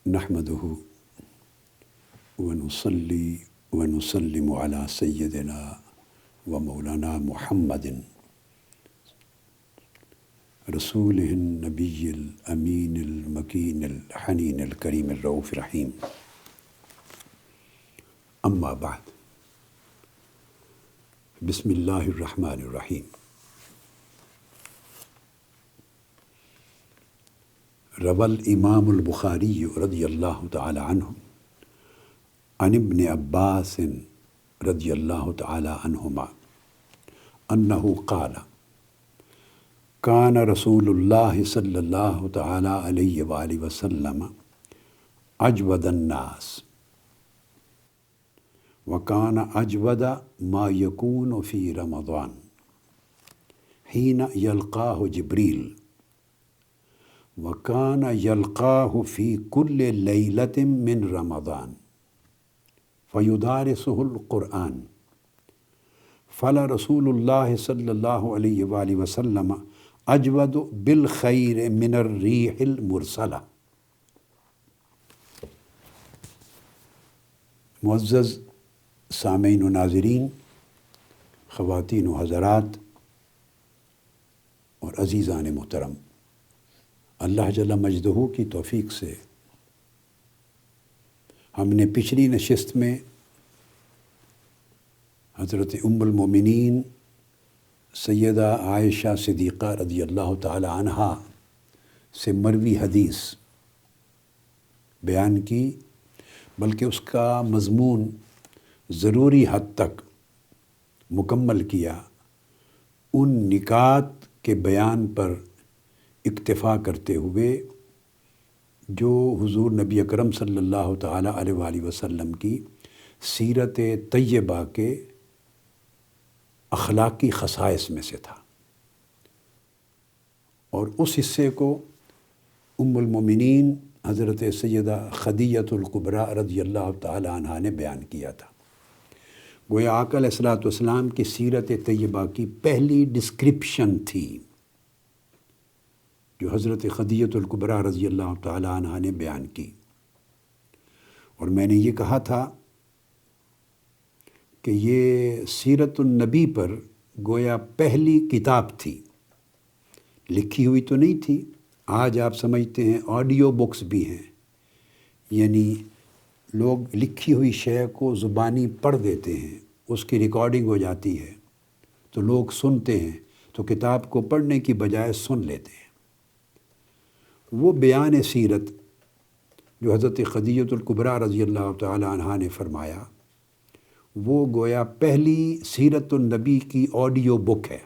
نحمده ونصلي ونسلم على سيدنا ومولانا محمد رسوله النبي الأمين المكين الحنين الكريم الرؤوف الرحيم. أما بعد، بسم الله الرحمن الرحيم. روى الإمام البخاري رضي الله تعالى عنه عن ابن عباس رضي الله تعالى عنهما أنه قال: كان رسول الله صلى الله تعالى عليه وآله وسلم أجود الناس، وكان أجود ما يكون في رمضان حين يلقاه جبريل، وكان يلقاه في كل ليلة من رمضان فيدارسه القرآن. فلرسول الله صلى الله عليه وآله وسلم أجود بالخير من الريح المرسلة. معزز سامعین و ناظرین، خواتین و حضرات اور عزیزان محترم، اللہ جل مجدہ کی توفیق سے ہم نے پچھلی نشست میں حضرت ام المومنین سیدہ عائشہ صدیقہ رضی اللہ تعالی عنہا سے مروی حدیث بیان کی، بلکہ اس کا مضمون ضروری حد تک مکمل کیا، ان نکات کے بیان پر اکتفا کرتے ہوئے جو حضور نبی اکرم صلی اللہ تعالیٰ علیہ وآلہ وسلم کی سیرت طیبہ کے اخلاقی خصائص میں سے تھا، اور اس حصے کو ام المومنین حضرت سیدہ خدیجہ الکبریٰ رضی اللہ تعالیٰ عنہا نے بیان کیا تھا۔ گویا آقا علیہ الصلوۃ والسلام کی سیرت طیبہ کی پہلی ڈسکرپشن تھی جو حضرت خدیجہ الکبریٰ رضی اللہ تعالیٰ عنہا نے بیان کی، اور میں نے یہ کہا تھا کہ یہ سیرت النبی پر گویا پہلی کتاب تھی، لکھی ہوئی تو نہیں تھی۔ آج آپ سمجھتے ہیں آڈیو بکس بھی ہیں، یعنی لوگ لکھی ہوئی شے کو زبانی پڑھ دیتے ہیں، اس کی ریکارڈنگ ہو جاتی ہے تو لوگ سنتے ہیں، تو کتاب کو پڑھنے کی بجائے سن لیتے ہیں۔ وہ بیان سیرت جو حضرت خدیجہ الکبریٰ رضی اللہ تعالی عنہا نے فرمایا، وہ گویا پہلی سیرت النبی کی آڈیو بک ہے،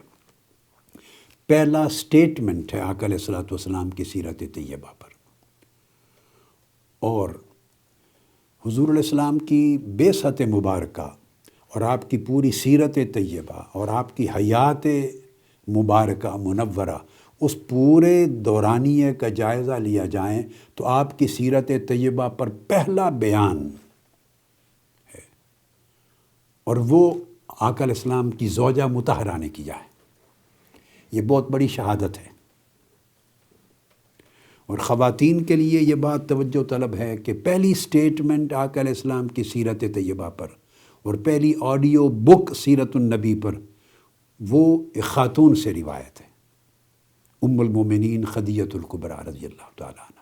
پہلا سٹیٹمنٹ ہے آقا علیہ الصلوۃ والسلام کی سیرت طیبہ پر۔ اور حضور علیہ السلام کی بعثت مبارکہ اور آپ کی پوری سیرت طیبہ اور آپ کی حیات مبارکہ منورہ، اس پورے دورانیے کا جائزہ لیا جائیں تو آپ کی سیرت طیبہ پر پہلا بیان ہے، اور وہ آقا علیہ السلام کی زوجہ مطہرہ نے کیا ہے۔ یہ بہت بڑی شہادت ہے، اور خواتین کے لیے یہ بات توجہ طلب ہے کہ پہلی سٹیٹمنٹ آقا علیہ السلام کی سیرت طیبہ پر اور پہلی آڈیو بک سیرت النبی پر وہ ایک خاتون سے روایت ہے، ام المومنین خدیجہ الکبریٰ رضی اللہ تعالیٰ عنہ۔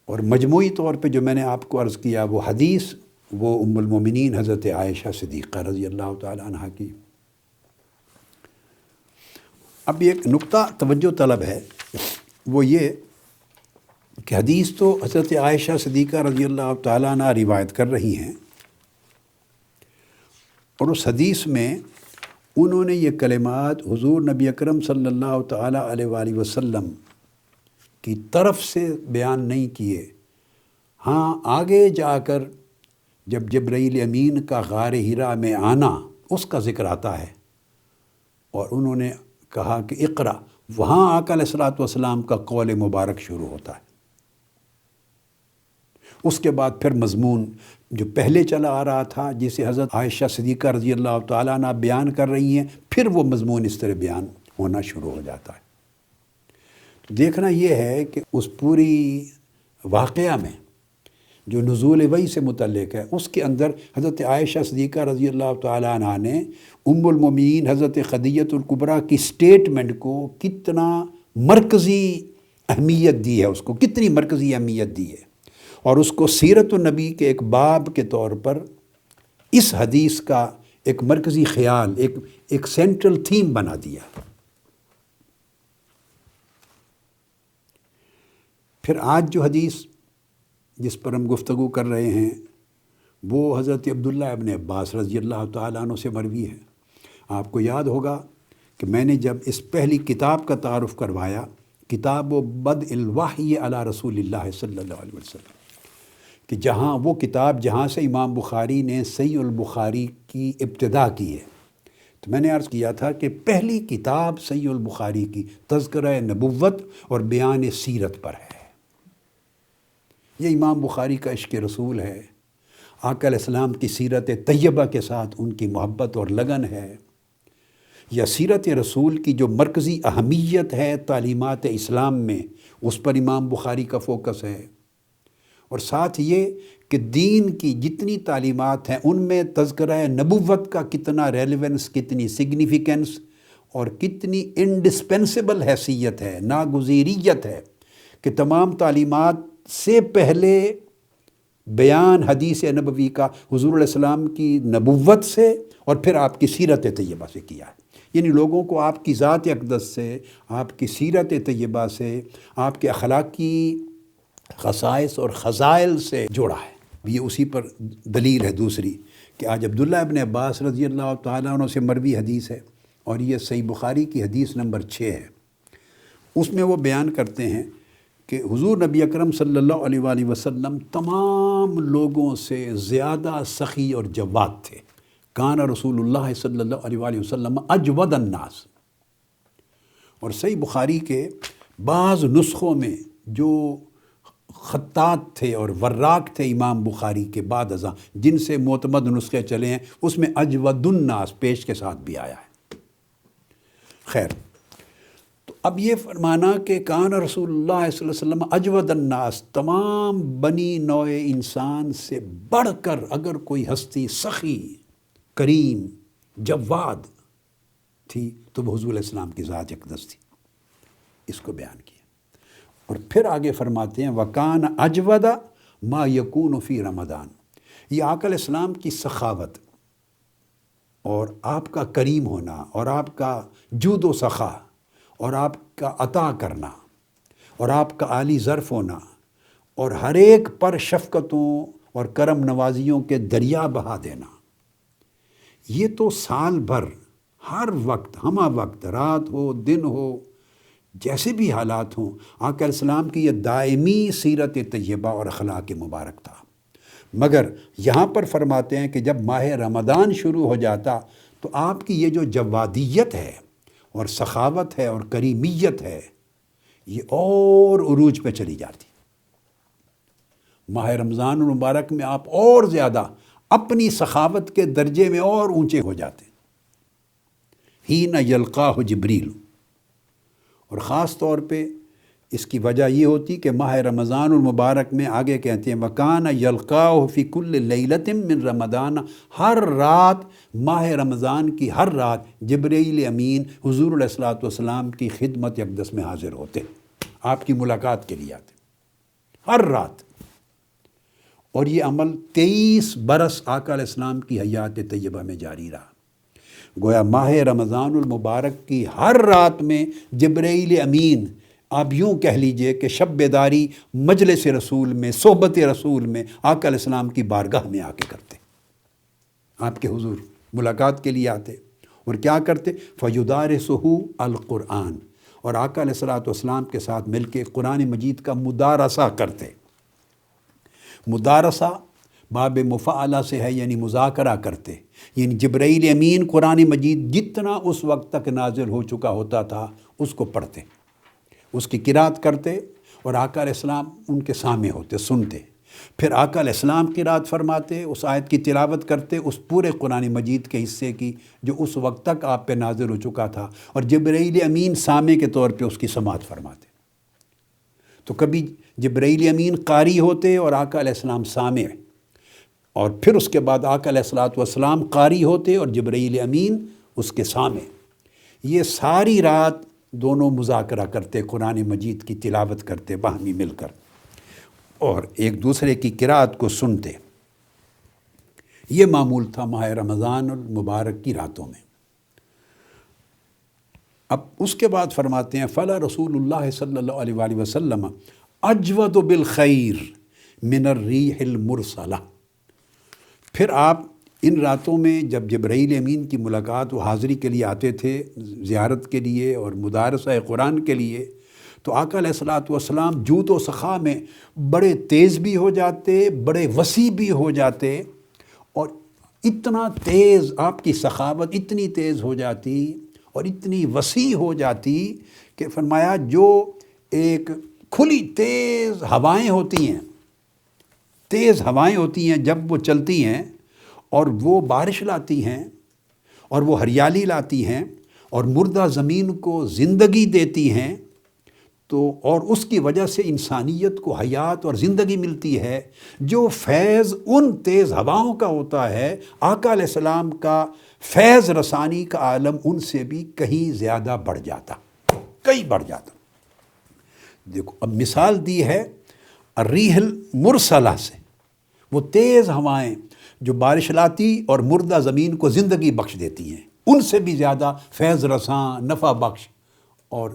اور مجموعی طور پہ جو میں نے آپ کو عرض کیا وہ حدیث، وہ ام المومنین حضرت عائشہ صدیقہ رضی اللہ تعالیٰ عنہ کی۔ اب ایک نقطہ توجہ طلب ہے، وہ یہ کہ حدیث تو حضرت عائشہ صدیقہ رضی اللہ تعالیٰ عنہ روایت کر رہی ہیں، اور اس حدیث میں انہوں نے یہ کلمات حضور نبی اکرم صلی اللہ تعالیٰ علیہ وآلہ وسلم کی طرف سے بیان نہیں کیے۔ ہاں، آگے جا کر جب جبرائیل امین کا غار حرا میں آنا، اس کا ذکر آتا ہے، اور انہوں نے کہا کہ اقرا، وہاں آقا علیہ الصلوۃ والسلام کا قول مبارک شروع ہوتا ہے۔ اس کے بعد پھر مضمون جو پہلے چلا آ رہا تھا، جسے حضرت عائشہ صدیقہ رضی اللہ تعالیٰ عنہ بیان کر رہی ہیں، پھر وہ مضمون اس طرح بیان ہونا شروع ہو جاتا ہے۔ دیکھنا یہ ہے کہ اس پوری واقعہ میں جو نزول وحی سے متعلق ہے، اس کے اندر حضرت عائشہ صدیقہ رضی اللہ تعالیٰ عنہ نے ام المومنین حضرت خدیجہ الکبریٰ کی سٹیٹمنٹ کو کتنا مرکزی اہمیت دی ہے، اس کو کتنی مرکزی اہمیت دی ہے، اور اس کو سیرت النبی کے ایک باب کے طور پر اس حدیث کا ایک مرکزی خیال، ایک سینٹرل تھیم بنا دیا۔ پھر آج جو حدیث جس پر ہم گفتگو کر رہے ہیں وہ حضرت عبداللہ ابن عباس رضی اللہ تعالیٰ عنہ سے مروی ہے۔ آپ کو یاد ہوگا کہ میں نے جب اس پہلی کتاب کا تعارف کروایا، کتاب و بدء الوحی علی رسول اللہ صلی اللہ علیہ وسلم، کہ جہاں وہ کتاب جہاں سے امام بخاری نے صحیح البخاری کی ابتدا کی ہے، تو میں نے عرض کیا تھا کہ پہلی کتاب صحیح البخاری کی تذکرہ نبوت اور بیان سیرت پر ہے۔ یہ امام بخاری کا عشق رسول ہے، آقا علیہ السلام کی سیرت طیبہ کے ساتھ ان کی محبت اور لگن ہے، یا سیرت رسول کی جو مرکزی اہمیت ہے تعلیمات اسلام میں، اس پر امام بخاری کا فوکس ہے، اور ساتھ یہ کہ دین کی جتنی تعلیمات ہیں ان میں تذکرہ نبوت کا کتنا ریلیونس، کتنی سگنیفیکنس اور کتنی انڈسپینسیبل حیثیت ہے، ناگزیریت ہے کہ تمام تعلیمات سے پہلے بیان حدیث نبوی کا حضور علیہ السلام کی نبوت سے اور پھر آپ کی سیرت طیبہ سے کیا ہے، یعنی لوگوں کو آپ کی ذات اقدس سے، آپ کی سیرت طیبہ سے، آپ کے اخلاقی خصائص اور فضائل سے جوڑا ہے۔ یہ اسی پر دلیل ہے دوسری کہ آج عبداللہ ابن عباس رضی اللہ تعالیٰ عنہ سے مروی حدیث ہے، اور یہ صحیح بخاری کی حدیث نمبر 6 ہے۔ اس میں وہ بیان کرتے ہیں کہ حضور نبی اکرم صلی اللہ علیہ وآلہ وسلم تمام لوگوں سے زیادہ سخی اور جواد تھے۔ کان رسول اللہ صلی اللہ علیہ وآلہ وسلم اجود الناس۔ اور صحیح بخاری کے بعض نسخوں میں جو خطاط تھے اور وراق تھے امام بخاری کے بعد ازاں، جن سے معتمد نسخے چلے ہیں، اس میں اجود الناس پیش کے ساتھ بھی آیا ہے۔ خیر، تو اب یہ فرمانا کہ کان رسول اللہ صلی اللہ علیہ وسلم اجود الناس، تمام بنی نوع انسان سے بڑھ کر اگر کوئی ہستی سخی، کریم، جواد تھی تو وہ حضور علیہ السلام کی ذات اقدس تھی۔ اس کو بیان کیا، اور پھر آگے فرماتے ہیں وَكَانَ أَجْوَدَ مَا يَكُونُ فِي رمضان۔ یہ آقا علیہ السلام کی سخاوت اور آپ کا کریم ہونا اور آپ کا جود و سخا اور آپ کا عطا کرنا اور آپ کا عالی ظرف ہونا اور ہر ایک پر شفقتوں اور کرم نوازیوں کے دریا بہا دینا، یہ تو سال بھر ہر وقت، ہمہ وقت، رات ہو دن ہو، جیسے بھی حالات ہوں، آقا علیہ السلام کی یہ دائمی سیرت طیبہ اور اخلاق مبارک تھا۔ مگر یہاں پر فرماتے ہیں کہ جب ماہ رمضان شروع ہو جاتا تو آپ کی یہ جو جوادیت ہے اور سخاوت ہے اور کریمیت ہے، یہ اور عروج پہ چلی جاتی۔ ماہ رمضان المبارک میں آپ اور زیادہ اپنی سخاوت کے درجے میں اور اونچے ہو جاتے، حین یلقاہ جبریل۔ اور خاص طور پہ اس کی وجہ یہ ہوتی کہ ماہ رمضان المبارک میں آگے کہتے ہیں وَكَانَ يَلْقَاهُ فِي كُلِّ لَيْلَةٍ مِّن رمضان، ہر رات، ماہ رمضان کی ہر رات جبرائیل امین حضور علیہ الصلوۃ والسلام کی خدمت اقدس میں حاضر ہوتے، آپ کی ملاقات کے لیے آتے، ہر رات۔ اور یہ عمل 23 برس آقا علیہ السلام کی حیات طیبہ میں جاری رہا۔ گویا ماہ رمضان المبارک کی ہر رات میں جبرائیل امین، آپ یوں کہہ لیجئے کہ شب بیداری مجلس رسول میں، صحبت رسول میں آقا علیہ السلام کی بارگاہ میں آ کے کرتے، آپ کے حضور ملاقات کے لیے آتے، اور کیا کرتے؟ فَيُدَارِسُهُ القرآن، اور آقا علیہ الصلوۃ والسلام کے ساتھ مل کے قرآن مجید کا مدارسہ کرتے۔ مدارسہ باب مفاعلہ سے ہے، یعنی مذاکرہ کرتے، یعنی جبرائیل امین قرآن مجید جتنا اس وقت تک نازل ہو چکا ہوتا تھا اس کو پڑھتے، اس کی قرات کرتے، اور آقا علیہ السلام ان کے سامنے ہوتے، سنتے، پھر آقا علیہ السلام قرات فرماتے، اس آیت کی تلاوت کرتے، اس پورے قرآن مجید کے حصے کی جو اس وقت تک آپ پہ نازل ہو چکا تھا، اور جبرائیل امین سامع کے طور پہ اس کی سماعت فرماتے۔ تو کبھی جبرائیل امین قاری ہوتے اور آقا علیہ السلام سامع، اور پھر اس کے بعد آقا علیہ السلام قاری ہوتے اور جبرائیل امین اس کے سامع۔ یہ ساری رات دونوں مذاکرہ کرتے، قرآن مجید کی تلاوت کرتے باہمی مل کر، اور ایک دوسرے کی قرأت کو سنتے۔ یہ معمول تھا ماہ رمضان المبارک کی راتوں میں۔ اب اس کے بعد فرماتے ہیں فلا رسول اللہ صلی اللہ علیہ وآلہ وسلم اجود بالخیر من الریح المرسلہ۔ پھر آپ ان راتوں میں جب جبرائیل امین کی ملاقات و حاضری کے لیے آتے تھے، زیارت کے لیے اور مدارسہ قرآن کے لیے، تو آقا علیہ السلام جود و سخا میں بڑے تیز بھی ہو جاتے، بڑے وسیع بھی ہو جاتے، اور اتنا تیز آپ کی سخاوت اتنی تیز ہو جاتی اور اتنی وسیع ہو جاتی کہ فرمایا جو ایک کھلی تیز ہوائیں ہوتی ہیں، تیز ہوائیں ہوتی ہیں جب وہ چلتی ہیں اور وہ بارش لاتی ہیں اور وہ ہریالی لاتی ہیں اور مردہ زمین کو زندگی دیتی ہیں، تو اور اس کی وجہ سے انسانیت کو حیات اور زندگی ملتی ہے، جو فیض ان تیز ہواؤں کا ہوتا ہے، آقا علیہ السلام کا فیض رسانی کا عالم ان سے بھی کہیں زیادہ بڑھ جاتا، کہیں بڑھ جاتا۔ دیکھو اب مثال دی ہے الریح المرسلہ سے، وہ تیز ہوائیں جو بارش لاتی اور مردہ زمین کو زندگی بخش دیتی ہیں، ان سے بھی زیادہ فیض رساں، نفع بخش اور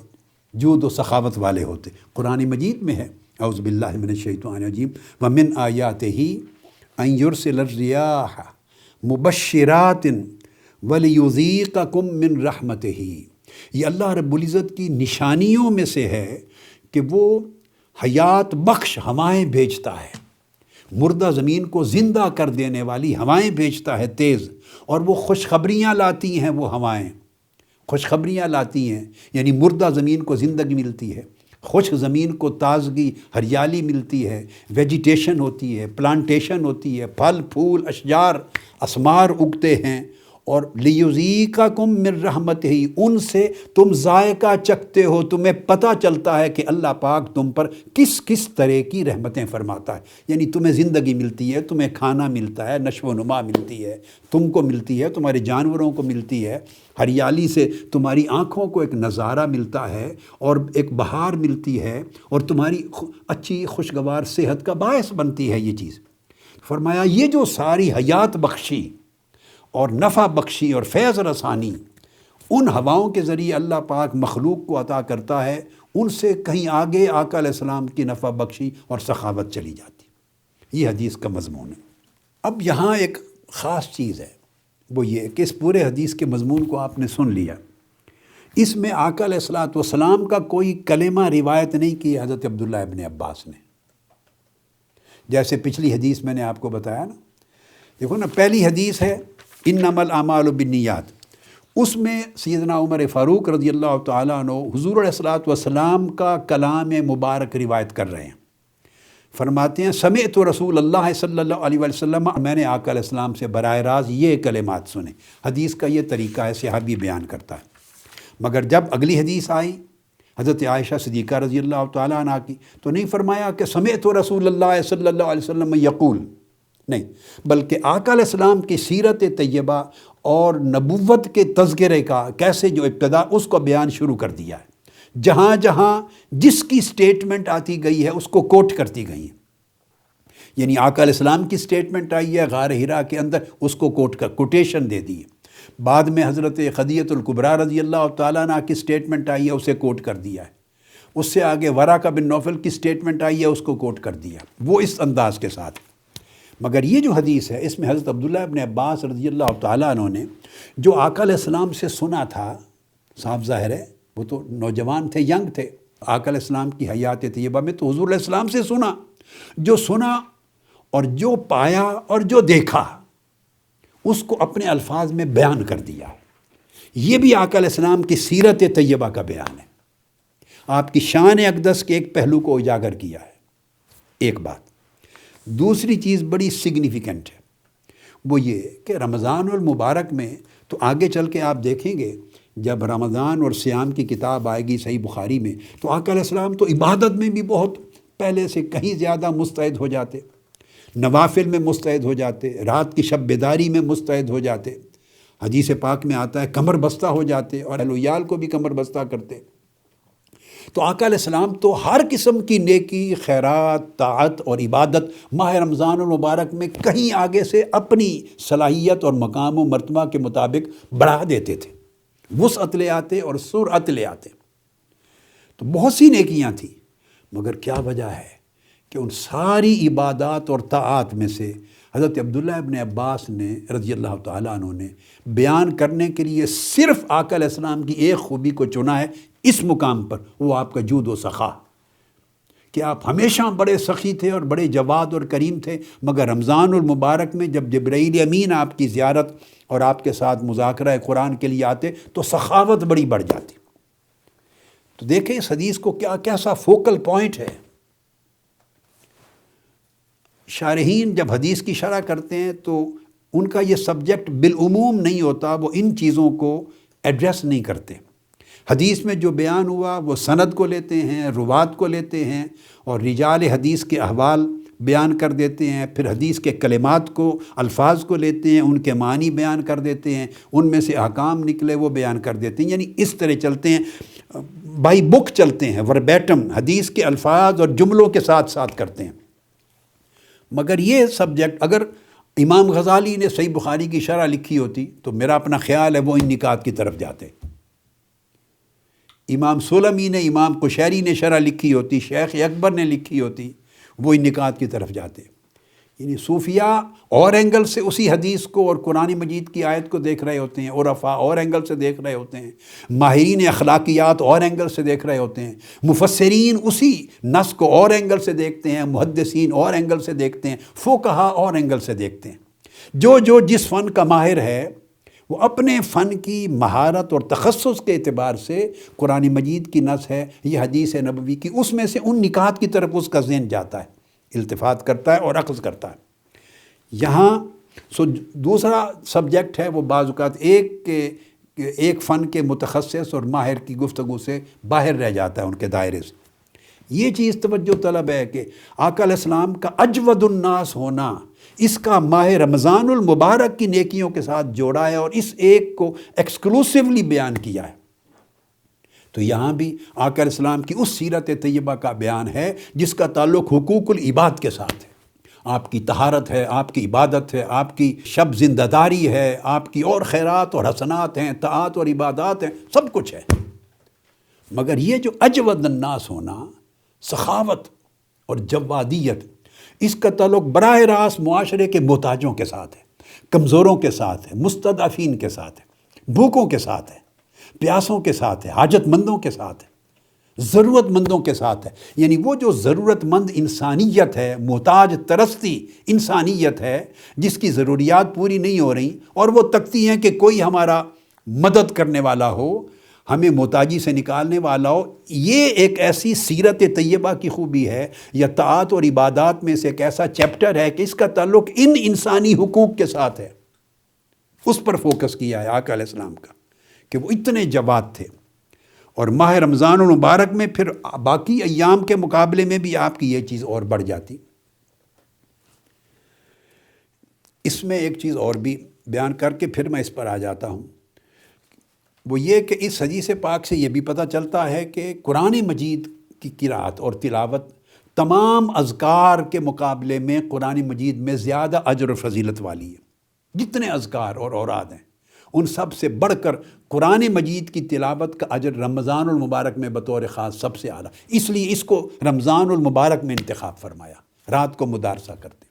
جود و سخاوت والے ہوتے۔ قرآن مجید میں ہے اعوذ باللہ من الشیطان الرجیم ومن آیاتہ ان یرسل الریاح مبشرات ولیذیقکم من رحمتہ۔ یہ اللہ رب العزت کی نشانیوں میں سے ہے کہ وہ حیات بخش ہوائیں بھیجتا ہے، مردہ زمین کو زندہ کر دینے والی ہوائیں بھیجتا ہے تیز، اور وہ خوشخبریاں لاتی ہیں، وہ ہوائیں خوشخبریاں لاتی ہیں، یعنی مردہ زمین کو زندگی ملتی ہے، خشک زمین کو تازگی ہریالی ملتی ہے، ویجیٹیشن ہوتی ہے، پلانٹیشن ہوتی ہے، پھل پھول اشجار اسمار اگتے ہیں، اور لیذیقکم من رحمتہ، ان سے تم ذائقہ چکھتے ہو، تمہیں پتہ چلتا ہے کہ اللہ پاک تم پر کس کس طرح کی رحمتیں فرماتا ہے، یعنی تمہیں زندگی ملتی ہے، تمہیں کھانا ملتا ہے، نشو و نما ملتی ہے، تم کو ملتی ہے، تمہارے جانوروں کو ملتی ہے، ہریالی سے تمہاری آنکھوں کو ایک نظارہ ملتا ہے اور ایک بہار ملتی ہے، اور تمہاری اچھی خوشگوار صحت کا باعث بنتی ہے یہ چیز۔ فرمایا یہ جو ساری حیات بخشی اور نفع بخشی اور فیض رسانی ان ہواؤں کے ذریعے اللہ پاک مخلوق کو عطا کرتا ہے، ان سے کہیں آگے آقا علیہ السلام کی نفع بخشی اور سخاوت چلی جاتی۔ یہ حدیث کا مضمون ہے۔ اب یہاں ایک خاص چیز ہے، وہ یہ کہ اس پورے حدیث کے مضمون کو آپ نے سن لیا، اس میں آقا علیہ السلام کا کوئی کلمہ روایت نہیں کی حضرت عبداللہ ابن عباس نے، جیسے پچھلی حدیث میں نے آپ کو بتایا نا۔ دیکھو نا، پہلی حدیث ہے انما الاعمال بالنیات، اس میں سیدنا عمر فاروق رضی اللہ تعالیٰ عنہ حضور علیہ السلام کا کلام مبارک روایت کر رہے ہیں۔ فرماتے ہیں سمعت رسول اللہ صلی اللہ علیہ وسلم، میں نے آقا علیہ السلام سے براہ راست یہ کلمات سنے۔ حدیث کا یہ طریقہ ہے، صحابی بیان کرتا ہے۔ مگر جب اگلی حدیث آئی حضرت عائشہ صدیقہ رضی اللہ تعالیٰ عنہ کی، تو نہیں فرمایا کہ سمعت رسول اللہ صلی اللہ علیہ وسلم یقول، نہیں، بلکہ آقا علیہ السلام کی سیرت طیبہ اور نبوت کے تذکرے کا کیسے جو ابتدا اس کو بیان شروع کر دیا ہے، جہاں جہاں جس کی سٹیٹمنٹ آتی گئی ہے اس کو کوٹ کرتی گئی ہیں، یعنی آقا علیہ السلام کی سٹیٹمنٹ آئی ہے غار حرا کے اندر، اس کو کوٹیشن دے دی ہے۔ بعد میں حضرت خدیجہ الکبریٰ رضی اللہ تعالیٰ عنہ کی سٹیٹمنٹ آئی ہے، اسے کوٹ کر دیا ہے۔ اس سے آگے ورقہ بن نوفل کی سٹیٹمنٹ آئی ہے، اس کو کوٹ کر دیا، وہ اس انداز کے ساتھ۔ مگر یہ جو حدیث ہے اس میں حضرت عبداللہ ابن عباس رضی اللہ تعالیٰ عنہ نے جو آقا علیہ السلام سے سنا تھا، صاف ظاہر ہے وہ تو نوجوان تھے، ینگ تھے، آقا علیہ السلام کی حیات طیبہ میں تو حضور علیہ السلام سے سنا، جو سنا اور جو پایا اور جو دیکھا اس کو اپنے الفاظ میں بیان کر دیا۔ یہ بھی آقا علیہ السلام کی سیرت طیبہ کا بیان ہے، آپ کی شان اقدس کے ایک پہلو کو اجاگر کیا ہے، ایک بات۔ دوسری چیز بڑی سگنیفیکنٹ ہے، وہ یہ کہ رمضان المبارک میں تو آگے چل کے آپ دیکھیں گے جب رمضان اور صیام کی کتاب آئے گی صحیح بخاری میں، تو آقا علیہ السلام تو عبادت میں بھی بہت پہلے سے کہیں زیادہ مستعد ہو جاتے، نوافل میں مستعد ہو جاتے، رات کی شب بیداری میں مستعد ہو جاتے، حدیث پاک میں آتا ہے کمر بستہ ہو جاتے اور اہل ویال کو بھی کمر بستہ کرتے۔ تو آقا علیہ السلام تو ہر قسم کی نیکی، خیرات، طاعت اور عبادت ماہ رمضان المبارک میں کہیں آگے سے اپنی صلاحیت اور مقام و مرتبہ کے مطابق بڑھا دیتے تھے، وسعت لے آتے اور سرعت لے آتے۔ تو بہت سی نیکیاں تھیں، مگر کیا وجہ ہے کہ ان ساری عبادات اور طاعات میں سے حضرت عبداللہ ابن عباس نے رضی اللہ تعالیٰ عنہ نے بیان کرنے کے لیے صرف آقا علیہ السلام کی ایک خوبی کو چنا ہے اس مقام پر، وہ آپ کا جود و سخا، کہ آپ ہمیشہ بڑے سخی تھے اور بڑے جواد اور کریم تھے، مگر رمضان المبارک میں جب جبرائیل امین آپ کی زیارت اور آپ کے ساتھ مذاکرہ قرآن کے لیے آتے تو سخاوت بڑی بڑھ جاتی۔ تو دیکھیں اس حدیث کو کیسا فوکل پوائنٹ ہے۔ شارحین جب حدیث کی شرح کرتے ہیں تو ان کا یہ سبجیکٹ بالعموم نہیں ہوتا، وہ ان چیزوں کو ایڈریس نہیں کرتے۔ حدیث میں جو بیان ہوا وہ سند کو لیتے ہیں، روات کو لیتے ہیں اور رجال حدیث کے احوال بیان کر دیتے ہیں، پھر حدیث کے کلمات کو، الفاظ کو لیتے ہیں، ان کے معنی بیان کر دیتے ہیں، ان میں سے احکام نکلے وہ بیان کر دیتے ہیں، یعنی اس طرح چلتے ہیں، بائی بک چلتے ہیں، وربیٹم حدیث کے الفاظ اور جملوں کے ساتھ ساتھ کرتے ہیں۔ مگر یہ سبجیکٹ اگر امام غزالی نے صحیح بخاری کی شرح لکھی ہوتی تو میرا اپنا خیال ہے وہ ان نکات کی طرف جاتے۔ امام سلمی نے، امام قشیری نے شرح لکھی ہوتی، شیخ اکبر نے لکھی ہوتی، وہ ان نکات کی طرف جاتے۔ یعنی صوفیاء اور اینگل سے اسی حدیث کو اور قرآن مجید کی آیت کو دیکھ رہے ہوتے ہیں، عرفاء اور اینگل سے دیکھ رہے ہوتے ہیں، ماہرین اخلاقیات اور اینگل سے دیکھ رہے ہوتے ہیں، مفسرین اسی نص کو اور اینگل سے دیکھتے ہیں، محدثین اور اینگل سے دیکھتے ہیں، فقہاء اور اینگل سے دیکھتے ہیں۔ جو جس فن کا ماہر ہے وہ اپنے فن کی مہارت اور تخصص کے اعتبار سے قرآن مجید کی نص ہے، یہ حدیث نبوی کی، اس میں سے ان نکات کی طرف اس کا ذہن جاتا ہے، التفات کرتا ہے اور اخذ کرتا ہے۔ یہاں دوسرا سبجیکٹ ہے وہ بعض اوقات ایک فن کے متخصص اور ماہر کی گفتگو سے باہر رہ جاتا ہے ان کے دائرے سے۔ یہ چیز توجہ طلب ہے کہ آقا علیہ السلام کا اجود الناس ہونا، اس کا ماہ رمضان المبارک کی نیکیوں کے ساتھ جوڑا ہے اور اس ایک کو ایکسکلوسیولی بیان کیا ہے۔ تو یہاں بھی آقا علیہ السلام کی اس سیرت طیبہ کا بیان ہے جس کا تعلق حقوق العباد کے ساتھ ہے۔ آپ کی طہارت ہے، آپ کی عبادت ہے، آپ کی شب زندہ داری ہے، آپ کی اور خیرات اور حسنات ہیں، طاعات اور عبادات ہیں، سب کچھ ہے۔ مگر یہ جو اجود الناس ہونا، سخاوت اور جوادیت، اس کا تعلق براہ راست معاشرے کے محتاجوں کے ساتھ ہے، کمزوروں کے ساتھ ہے، مستضعفین کے ساتھ ہے، بھوکوں کے ساتھ ہے، پیاسوں کے ساتھ ہے، حاجت مندوں کے ساتھ ہے، ضرورت مندوں کے ساتھ ہے۔ یعنی وہ جو ضرورت مند انسانیت ہے، محتاج ترستی انسانیت ہے، جس کی ضروریات پوری نہیں ہو رہی اور وہ تکتی ہیں کہ کوئی ہمارا مدد کرنے والا ہو، ہمیں محتاجی سے نکالنے والا ہو۔ یہ ایک ایسی سیرت طیبہ کی خوبی ہے یا طاعات اور عبادات میں سے ایک ایسا چیپٹر ہے کہ اس کا تعلق ان انسانی حقوق کے ساتھ ہے۔ اس پر فوکس کیا ہے آقا علیہ السلام کا کہ وہ اتنے جواد تھے، اور ماہ رمضان المبارک میں پھر باقی ایام کے مقابلے میں بھی آپ کی یہ چیز اور بڑھ جاتی۔ اس میں ایک چیز اور بھی بیان کر کے پھر میں اس پر آ جاتا ہوں، وہ یہ کہ اس حدیث پاک سے یہ بھی پتہ چلتا ہے کہ قرآن مجید کی قرأت اور تلاوت تمام اذکار کے مقابلے میں قرآن مجید میں زیادہ اجر و فضیلت والی ہے۔ جتنے اذکار اور اوراد ہیں ان سب سے بڑھ کر قرآن مجید کی تلاوت کا اجر رمضان المبارک میں بطور خاص سب سے اعلیٰ، اس لیے اس کو رمضان المبارک میں انتخاب فرمایا، رات کو مدارسہ کرتے۔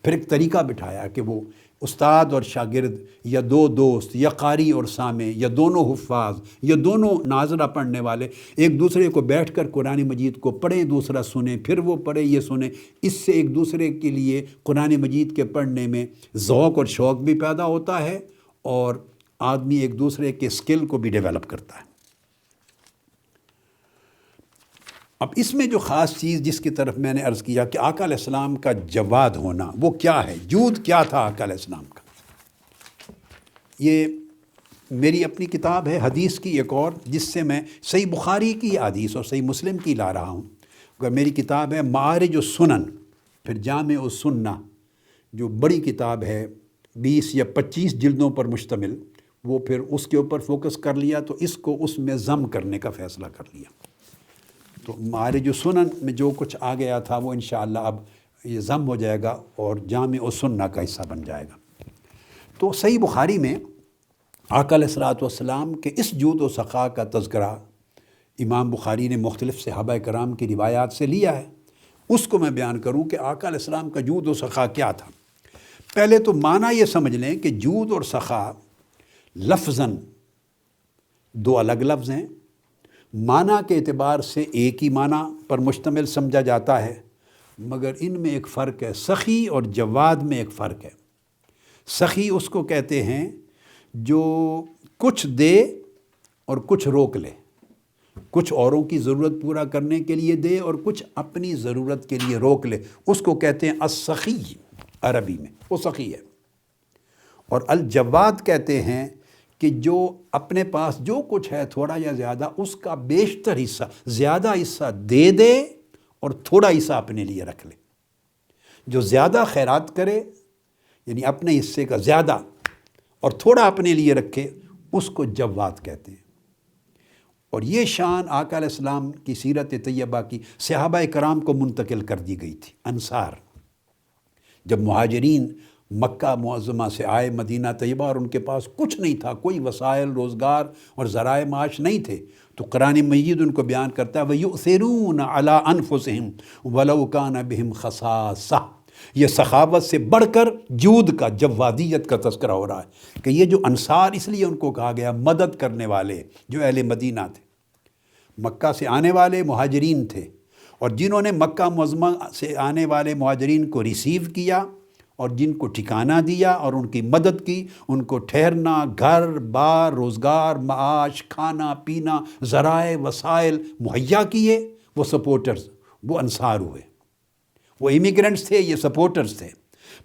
پھر ایک طریقہ بٹھایا کہ وہ استاد اور شاگرد یا دو دوست یا قاری اور سامع یا دونوں حفاظ یا دونوں ناظرہ پڑھنے والے ایک دوسرے کو بیٹھ کر قرآن مجید کو پڑھیں، دوسرا سنیں، پھر وہ پڑھے یہ سنیں۔ اس سے ایک دوسرے کے لیے قرآن مجید کے پڑھنے میں ذوق اور شوق بھی پیدا ہوتا ہے اور آدمی ایک دوسرے کے اسکل کو بھی ڈیولپ کرتا ہے۔ اب اس میں جو خاص چیز جس کی طرف میں نے عرض کیا کہ آقا علیہ السلام کا جواد ہونا، وہ کیا ہے، جود کیا تھا آقا علیہ السلام کا، یہ میری اپنی کتاب ہے حدیث کی ایک اور، جس سے میں صحیح بخاری کی حدیث اور صحیح مسلم کی لا رہا ہوں. اگر میری کتاب ہے معارج السنن، پھر جامع السنہ جو بڑی کتاب ہے 20 یا 25 جلدوں پر مشتمل، وہ پھر اس کے اوپر فوکس کر لیا تو اس کو اس میں ضم کرنے کا فیصلہ کر لیا. تو معارج السنن میں جو کچھ آ گیا تھا وہ انشاءاللہ اب یہ ضم ہو جائے گا اور جامع السنہ کا حصہ بن جائے گا. تو صحیح بخاری میں آقا علیہ الصلوۃ والسلام کے اس جود و سخا کا تذکرہ امام بخاری نے مختلف صحابہ کرام کی روایات سے لیا ہے. اس کو میں بیان کروں کہ آقا علیہ السلام کا جود و سخا کیا تھا. پہلے تو معنی یہ سمجھ لیں کہ جود اور سخا لفظاً دو الگ لفظ ہیں، معنی کے اعتبار سے ایک ہی معنی پر مشتمل سمجھا جاتا ہے، مگر ان میں ایک فرق ہے. سخی اور جواد میں ایک فرق ہے. سخی اس کو کہتے ہیں جو کچھ دے اور کچھ روک لے، کچھ اوروں کی ضرورت پورا کرنے کے لیے دے اور کچھ اپنی ضرورت کے لیے روک لے. اس کو کہتے ہیں السخی عربی میں، وہ سخی ہے. اور الجواد کہتے ہیں کہ جو اپنے پاس جو کچھ ہے تھوڑا یا زیادہ، اس کا بیشتر حصہ، زیادہ حصہ دے دے اور تھوڑا حصہ اپنے لیے رکھ لے. جو زیادہ خیرات کرے یعنی اپنے حصے کا زیادہ اور تھوڑا اپنے لیے رکھے، اس کو جواد کہتے ہیں. اور یہ شان آقا علیہ السلام کی سیرت طیبہ کی صحابہ کرام کو منتقل کر دی گئی تھی. انصار جب مہاجرین مکہ معظمہ سے آئے مدینہ طیبہ اور ان کے پاس کچھ نہیں تھا، کوئی وسائل روزگار اور ذرائع معاش نہیں تھے، تو قرآن مجید ان کو بیان کرتا ہے وَيُؤْثِرُونَ عَلَىٰ أَنفُسِهِمْ وَلَوْ كَانَ بِهِمْ خَصَاصَةٌ. یہ سخاوت سے بڑھ کر جود کا، جوادیت کا تذکرہ ہو رہا ہے کہ یہ جو انصار اس لیے ان کو کہا گیا مدد کرنے والے، جو اہل مدینہ تھے، مکہ سے آنے والے مہاجرین تھے، اور جنہوں نے مکہ معظمہ سے آنے والے مہاجرین کو ریسیو کیا اور جن کو ٹھکانہ دیا اور ان کی مدد کی، ان کو ٹھہرنا، گھر بار، روزگار، معاش، کھانا پینا، ذرائع وسائل مہیا کیے، وہ سپورٹرز، وہ انصار ہوئے. وہ امیگرنٹس تھے، یہ سپورٹرز تھے.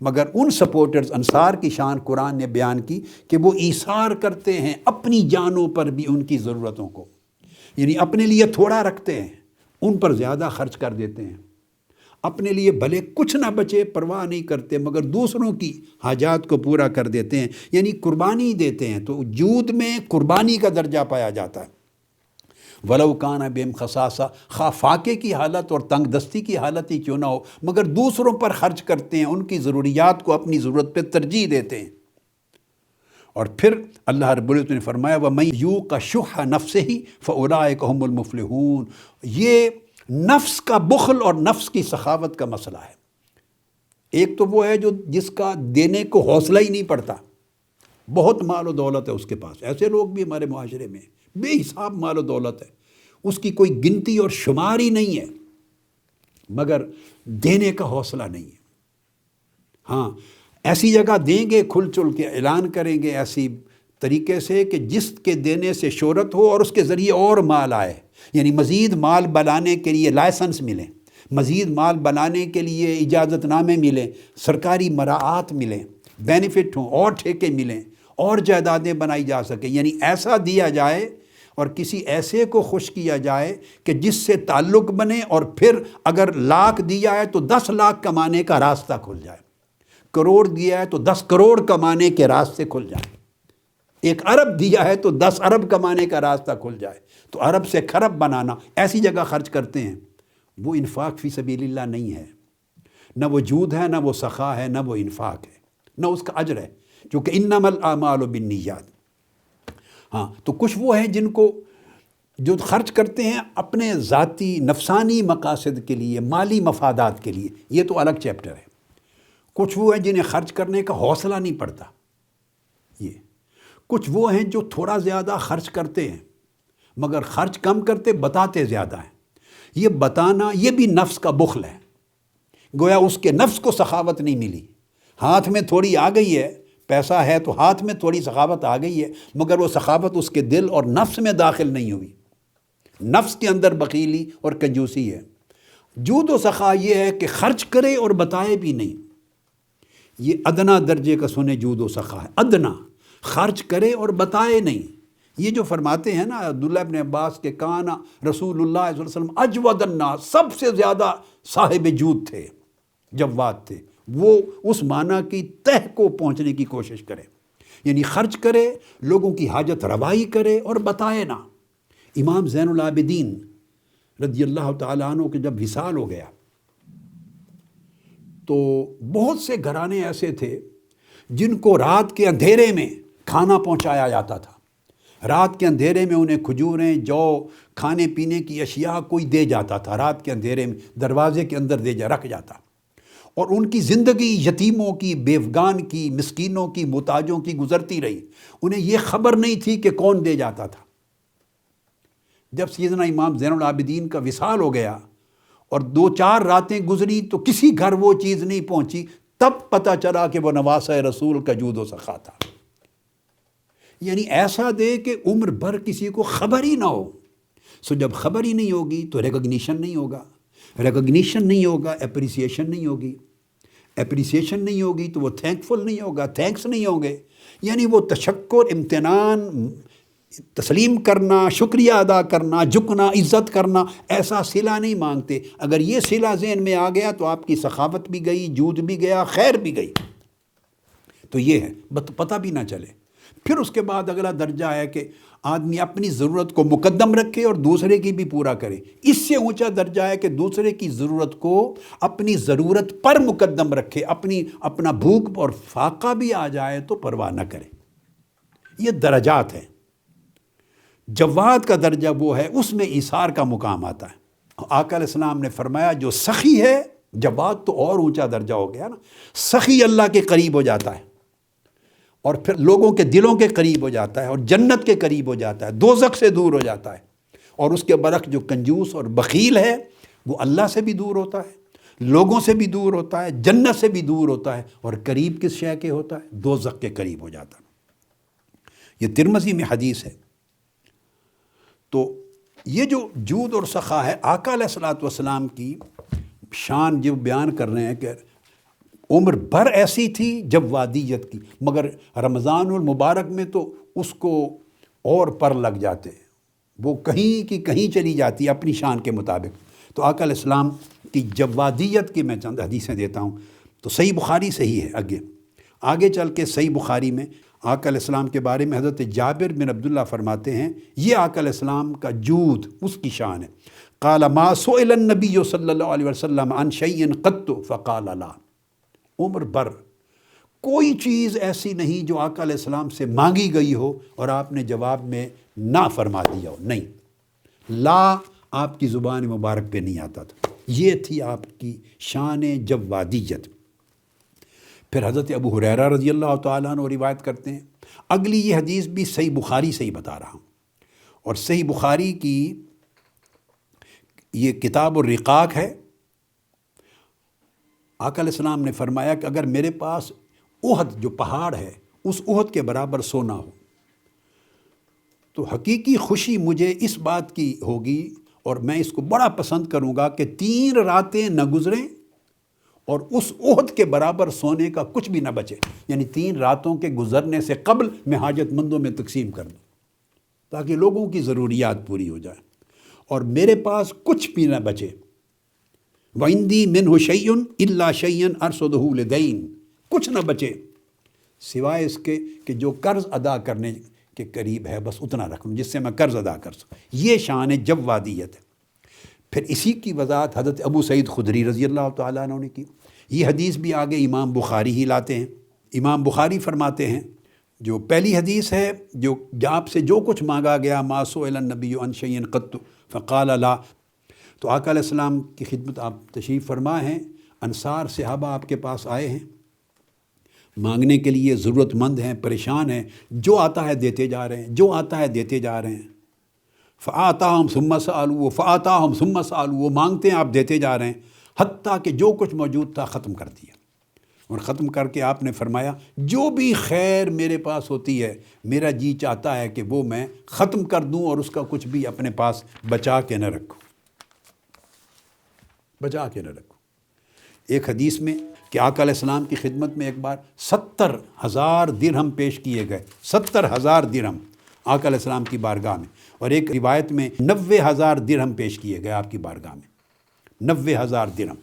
مگر ان سپورٹرز انصار کی شان قرآن نے بیان کی کہ وہ ایثار کرتے ہیں اپنی جانوں پر بھی ان کی ضرورتوں کو، یعنی اپنے لیے تھوڑا رکھتے ہیں، ان پر زیادہ خرچ کر دیتے ہیں. اپنے لیے بھلے کچھ نہ بچے پرواہ نہیں کرتے، مگر دوسروں کی حاجات کو پورا کر دیتے ہیں، یعنی قربانی دیتے ہیں. تو جود میں قربانی کا درجہ پایا جاتا ہے. وَلَوْ كَانَ بِهِمْ خَصَاصَةٌ، خواہ فاقے کی حالت اور تنگ دستی کی حالت ہی کیوں نہ ہو، مگر دوسروں پر خرچ کرتے ہیں، ان کی ضروریات کو اپنی ضرورت پہ ترجیح دیتے ہیں. اور پھر اللہ رب العزت نے فرمایا وَمَن يُوقَ شُحَّ نَفْسِهِ فَأُولَٰئِكَ هُمُ الْمُفْلِحُونَ. یہ نفس کا بخل اور نفس کی سخاوت کا مسئلہ ہے. ایک تو وہ ہے جو جس کا دینے کو حوصلہ ہی نہیں پڑتا، بہت مال و دولت ہے اس کے پاس، ایسے لوگ بھی ہمارے معاشرے میں بے حساب مال و دولت ہے، اس کی کوئی گنتی اور شمار ہی نہیں ہے، مگر دینے کا حوصلہ نہیں ہے. ہاں ایسی جگہ دیں گے، کھل چل کے اعلان کریں گے ایسی طریقے سے کہ جس کے دینے سے شہرت ہو اور اس کے ذریعے اور مال آئے، یعنی مزید مال بنانے کے لیے لائسنس ملیں، مزید مال بنانے کے لیے اجازت نامے ملیں، سرکاری مراعات ملیں، بینیفٹ ہوں اور ٹھیکے ملیں اور جائیدادیں بنائی جا سکیں. یعنی ایسا دیا جائے اور کسی ایسے کو خوش کیا جائے کہ جس سے تعلق بنے، اور پھر اگر لاکھ دیا ہے تو 10 لاکھ کمانے کا راستہ کھل جائے، کروڑ دیا ہے تو 10 کروڑ کمانے کے راستے کھل جائیں، 1 ارب دیا ہے تو 10 ارب کمانے کا راستہ کھل جائے. تو ارب سے کھرب بنانا، ایسی جگہ خرچ کرتے ہیں. وہ انفاق فی سبیل اللہ نہیں ہے، نہ وہ جود ہے، نہ وہ سخا ہے، نہ وہ انفاق ہے، نہ اس کا اجر ہے، کیونکہ انما الاعمال بالنیات. ہاں تو کچھ وہ ہیں جن کو جو خرچ کرتے ہیں اپنے ذاتی نفسانی مقاصد کے لیے، مالی مفادات کے لیے، یہ تو الگ چیپٹر ہے. کچھ وہ ہیں جنہیں خرچ کرنے کا حوصلہ نہیں پڑتا. یہ کچھ وہ ہیں جو تھوڑا زیادہ خرچ کرتے ہیں مگر خرچ کم کرتے، بتاتے زیادہ ہیں. یہ بتانا یہ بھی نفس کا بخل ہے، گویا اس کے نفس کو سخاوت نہیں ملی. ہاتھ میں تھوڑی آ گئی ہے، پیسہ ہے تو ہاتھ میں تھوڑی سخاوت آ گئی ہے، مگر وہ سخاوت اس کے دل اور نفس میں داخل نہیں ہوئی. نفس کے اندر بخیلی اور کنجوسی ہے. جود و سخا یہ ہے کہ خرچ کرے اور بتائے بھی نہیں. یہ ادنا درجے کا سنے جود و سخا ہے، ادنا. خرچ کرے اور بتائے نہیں۔ یہ جو فرماتے ہیں نا عبداللہ ابن عباس کے کانا رسول اللہ صلی اللہ علیہ وسلم اجود الناس، سب سے زیادہ صاحب جود تھے، جواد تھے، وہ اس معنی کی تہ کو پہنچنے کی کوشش کرے، یعنی خرچ کرے، لوگوں کی حاجت روائی کرے اور بتائے نہ۔ امام زین العابدین رضی اللہ تعالیٰ عنہ کے جب وصال ہو گیا تو بہت سے گھرانے ایسے تھے جن کو رات کے اندھیرے میں کھانا پہنچایا جاتا تھا، رات کے اندھیرے میں انہیں کھجوریں، جو کھانے پینے کی اشیاء کوئی دے جاتا تھا، رات کے اندھیرے میں دروازے کے اندر رکھ جاتا، اور ان کی زندگی یتیموں کی، بیوگان کی، مسکینوں کی، محتاجوں کی گزرتی رہی، انہیں یہ خبر نہیں تھی کہ کون دے جاتا تھا۔ جب سیدنا امام زین العابدین کا وصال ہو گیا اور 2-4 راتیں گزری تو کسی گھر وہ چیز نہیں پہنچی، تب پتہ چلا کہ وہ نواسہ رسول کا جود و سخا تھا، یعنی ایسا دے کہ عمر بھر کسی کو خبر ہی نہ ہو۔ سو جب خبر ہی نہیں ہوگی تو ریکگنیشن نہیں ہوگا، ریکگنیشن نہیں ہوگا، اپریسیشن نہیں ہوگی، اپریسیشن نہیں ہوگی تو وہ تھینکفل نہیں ہوگا، تھینکس نہیں ہوں گے، یعنی وہ تشکر، امتنان، تسلیم کرنا، شکریہ ادا کرنا، جھکنا، عزت کرنا، ایسا صلہ نہیں مانگتے۔ اگر یہ صلہ ذہن میں آ گیا تو آپ کی سخاوت بھی گئی، جود بھی گیا، خیر بھی گئی۔ تو یہ ہے پتہ بھی نہ چلے۔ پھر اس کے بعد اگلا درجہ ہے کہ آدمی اپنی ضرورت کو مقدم رکھے اور دوسرے کی بھی پورا کرے۔ اس سے اونچا درجہ ہے کہ دوسرے کی ضرورت کو اپنی ضرورت پر مقدم رکھے، اپنا بھوک اور فاقہ بھی آ جائے تو پرواہ نہ کرے۔ یہ درجات ہیں۔ جواد کا درجہ وہ ہے، اس میں ایثار کا مقام آتا ہے۔ آقا علیہ السلام نے فرمایا جو سخی ہے، جواد تو اور اونچا درجہ ہو گیا نا، سخی اللہ کے قریب ہو جاتا ہے اور پھر لوگوں کے دلوں کے قریب ہو جاتا ہے اور جنت کے قریب ہو جاتا ہے، دوزخ سے دور ہو جاتا ہے۔ اور اس کے برعکس جو کنجوس اور بخیل ہے وہ اللہ سے بھی دور ہوتا ہے، لوگوں سے بھی دور ہوتا ہے، جنت سے بھی دور ہوتا ہے، اور قریب کس شے کے ہوتا ہے؟ دوزخ کے قریب ہو جاتا ہے۔ یہ ترمذی میں حدیث ہے۔ تو یہ جو جود اور سخا ہے، آقا علیہ الصلوۃ والسلام کی شان جو بیان کر رہے ہیں کہ عمر بھر ایسی تھی جوادیت کی، مگر رمضان المبارک میں تو اس کو اور پر لگ جاتے، وہ کہیں کی کہیں چلی جاتی اپنی شان کے مطابق۔ تو آقا علیہ السلام کی جوادیت کی میں چند حدیثیں دیتا ہوں۔ تو صحیح بخاری صحیح ہے، آگے چل کے صحیح بخاری میں آقا علیہ السلام کے بارے میں حضرت جابر بن عبداللہ فرماتے ہیں، یہ آقا علیہ السلام کا جود، اس کی شان ہے۔ قال ما سئل النبی صلی اللہ علیہ وسلم عن شیء قط فقال لا، عمر بھر کوئی چیز ایسی نہیں جو آقا علیہ السلام سے مانگی گئی ہو اور آپ نے جواب میں نہ فرما دیا ہو، نہیں، لا آپ کی زبان مبارک پہ نہیں آتا تھا۔ یہ تھی آپ کی شان جوادیت۔ پھر حضرت ابو ہریرہ رضی اللہ تعالیٰ عنہ روایت کرتے ہیں، اگلی یہ حدیث بھی صحیح بخاری سے ہی بتا رہا ہوں، اور صحیح بخاری کی یہ کتاب الرقاق ہے۔ آقا علیہ السلام نے فرمایا کہ اگر میرے پاس احد جو پہاڑ ہے اس احد کے برابر سونا ہو تو حقیقی خوشی مجھے اس بات کی ہوگی اور میں اس کو بڑا پسند کروں گا کہ 3 راتیں نہ گزریں اور اس احد کے برابر سونے کا کچھ بھی نہ بچے، یعنی 3 راتوں کے گزرنے سے قبل میں حاجت مندوں میں تقسیم کر دوں تاکہ لوگوں کی ضروریات پوری ہو جائیں اور میرے پاس کچھ بھی نہ بچے۔ وَعِنْدِي مِنْهُ شَيْءٌ إِلَّا شَيْءً أَرْصُدُهُ لِدَيْنٍ، کچھ نہ بچے سوائے اس کے کہ جو قرض ادا کرنے کے قریب ہے، بس اتنا رکھوں جس سے میں قرض ادا کر سکوں۔ یہ شان جوادیت ہے۔ پھر اسی کی وضاحت حضرت ابو سعید خدری رضی اللہ تعالیٰ عنہ نے کی۔ یہ حدیث بھی آگے امام بخاری ہی لاتے ہیں۔ امام بخاری فرماتے ہیں، جو پہلی حدیث ہے، جو آپ سے جو کچھ مانگا گیا، ما سئل النبی عن شیء قط فقال لا، تو آقا علیہ السلام کی خدمت آپ تشریف فرما ہیں، انصار صحابہ آپ کے پاس آئے ہیں مانگنے کے لیے، ضرورت مند ہیں، پریشان ہیں، جو آتا ہے دیتے جا رہے ہیں، جو آتا ہے دیتے جا رہے ہیں۔ فآتاہم ثم سألوا فآتاہم ثم سألوا، وہ مانگتے ہیں آپ دیتے جا رہے ہیں، حتیٰ کہ جو کچھ موجود تھا ختم کر دیا، اور ختم کر کے آپ نے فرمایا جو بھی خیر میرے پاس ہوتی ہے میرا جی چاہتا ہے کہ وہ میں ختم کر دوں اور اس کا کچھ بھی اپنے پاس بچا کے نہ رکھوں، بچا کے نہ رکھوں۔ ایک حدیث میں کہ آقا علیہ السلام کی خدمت میں ایک بار 70,000 درہم پیش کیے گئے، 70,000 درہم آقا علیہ السلام کی بارگاہ میں، اور ایک روایت میں 90,000 درہم پیش کیے گئے آپ کی بارگاہ میں، 90,000 درہم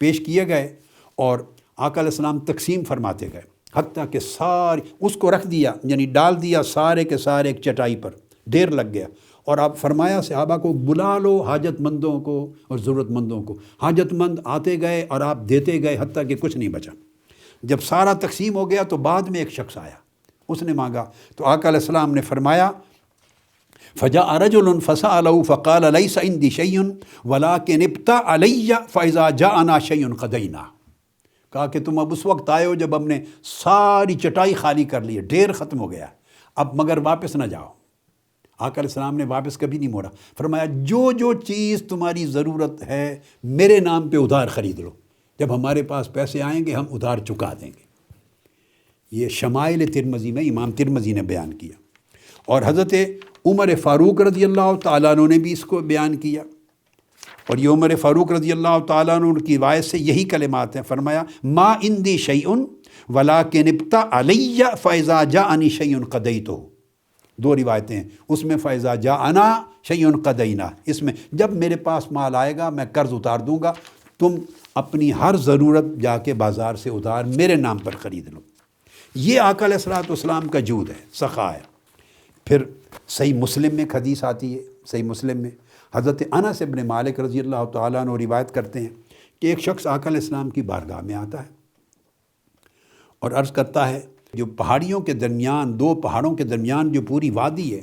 پیش کیے گئے، اور آقا علیہ السلام تقسیم فرماتے گئے، حتیٰ کہ ساری اس کو رکھ دیا، یعنی ڈال دیا سارے کے سارے ایک چٹائی پر، ڈھیر لگ گیا، اور آپ فرمایا صحابہ کو بلا لو حاجت مندوں کو اور ضرورت مندوں کو، حاجت مند آتے گئے اور آپ دیتے گئے حتیٰ کہ کچھ نہیں بچا۔ جب سارا تقسیم ہو گیا تو بعد میں ایک شخص آیا، اس نے مانگا، تو آقا علیہ السلام نے فرمایا فجاء رجل فسأله فقال ليس عندي شيء ولكن ابتع علي فإذا جاءنا شيء قضينا، کہا کہ تم اب اس وقت آئے ہو جب ہم نے ساری چٹائی خالی کر لی ہے، ڈھیر ختم ہو گیا، اب مگر واپس نہ جاؤ۔ آقا علیہ السلام نے واپس کبھی نہیں موڑا، فرمایا جو چیز تمہاری ضرورت ہے میرے نام پہ ادھار خرید لو، جب ہمارے پاس پیسے آئیں گے ہم ادھار چکا دیں گے۔ یہ شمائل ترمذی میں امام ترمذی نے بیان کیا، اور حضرت عمر فاروق رضی اللہ تعالیٰ عنہ نے بھی اس کو بیان کیا، اور یہ عمر فاروق رضی اللہ تعالیٰ عنہ کی روایت سے یہی کلمات ہیں، فرمایا ما عندی شیء ولکن ابتع علی فاذا جاءنی شیء قضیتہ، دو روایتیں ہیں، اس میں فاذا جاءنا شیء قضینا، اس میں جب میرے پاس مال آئے گا میں قرض اتار دوں گا، تم اپنی ہر ضرورت جا کے بازار سے ادھار میرے نام پر خرید لو۔ یہ آقا علیہ السلام کا جود ہے، سخا ہے۔ پھر صحیح مسلم میں ایک حدیث آتی ہے، صحیح مسلم میں حضرت انس ابن مالک رضی اللہ تعالیٰ عنہ روایت کرتے ہیں کہ ایک شخص آقا علیہ السلام کی بارگاہ میں آتا ہے اور عرض کرتا ہے، جو پہاڑیوں کے درمیان، دو پہاڑوں کے درمیان جو پوری وادی ہے،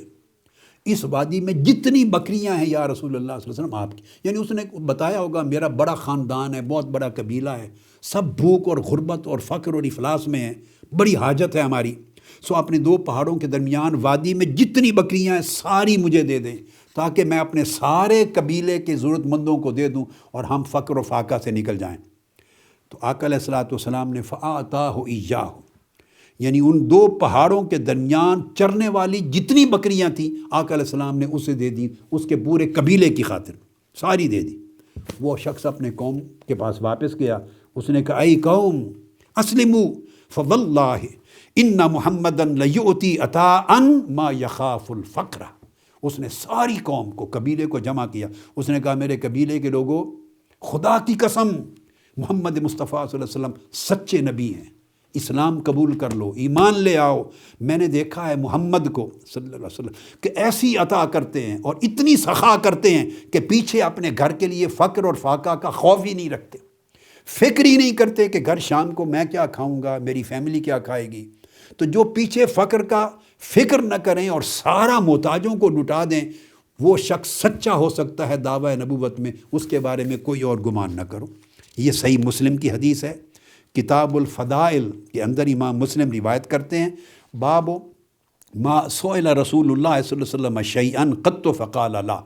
اس وادی میں جتنی بکریاں ہیں یا رسول اللہ صلی اللہ علیہ وسلم آپ کی، یعنی اس نے بتایا ہوگا میرا بڑا خاندان ہے، بہت بڑا قبیلہ ہے، سب بھوک اور غربت اور فقر اور افلاس میں ہیں، بڑی حاجت ہے ہماری، سو اپنے دو پہاڑوں کے درمیان وادی میں جتنی بکریاں ہیں ساری مجھے دے دیں، تاکہ میں اپنے سارے قبیلے کے ضرورت مندوں کو دے دوں اور ہم فقر و فاقہ سے نکل جائیں۔ تو آقا علیہ السلام نے فَآتَاهُ إِيَّاهُ، یعنی ان دو پہاڑوں کے درمیان چرنے والی جتنی بکریاں تھیں آقا علیہ السلام نے اسے دے دی، اس کے پورے قبیلے کی خاطر ساری دے دی۔ وہ شخص اپنے قوم کے پاس واپس گیا، اس نے کہا اے قوم اسلموا فواللہ ان محمدا لیؤتی عطاء ما یخاف الفقر۔ اس نے ساری قوم کو، قبیلے کو جمع کیا، اس نے کہا میرے قبیلے کے لوگوں، خدا کی قسم محمد مصطفیٰ صلی اللہ علیہ وسلم سچے نبی ہیں، اسلام قبول کر لو، ایمان لے آؤ، میں نے دیکھا ہے محمد کو صلی اللہ علیہ وسلم کہ ایسی عطا کرتے ہیں اور اتنی سخا کرتے ہیں کہ پیچھے اپنے گھر کے لیے فقر اور فاقہ کا خوف ہی نہیں رکھتے، فکر ہی نہیں کرتے کہ گھر شام کو میں کیا کھاؤں گا، میری فیملی کیا کھائے گی۔ تو جو پیچھے فقر کا فکر نہ کریں اور سارا محتاجوں کو لٹا دیں، وہ شخص سچا ہو سکتا ہے دعویٰ نبوت میں، اس کے بارے میں کوئی اور گمان نہ کرو۔ یہ صحیح مسلم کی حدیث ہے، کتاب الفضائل کے اندر امام مسلم روایت کرتے ہیں، باب ما سئل رسول اللہ صلی اللہ علیہ وسلم شیئا قط فقال لا،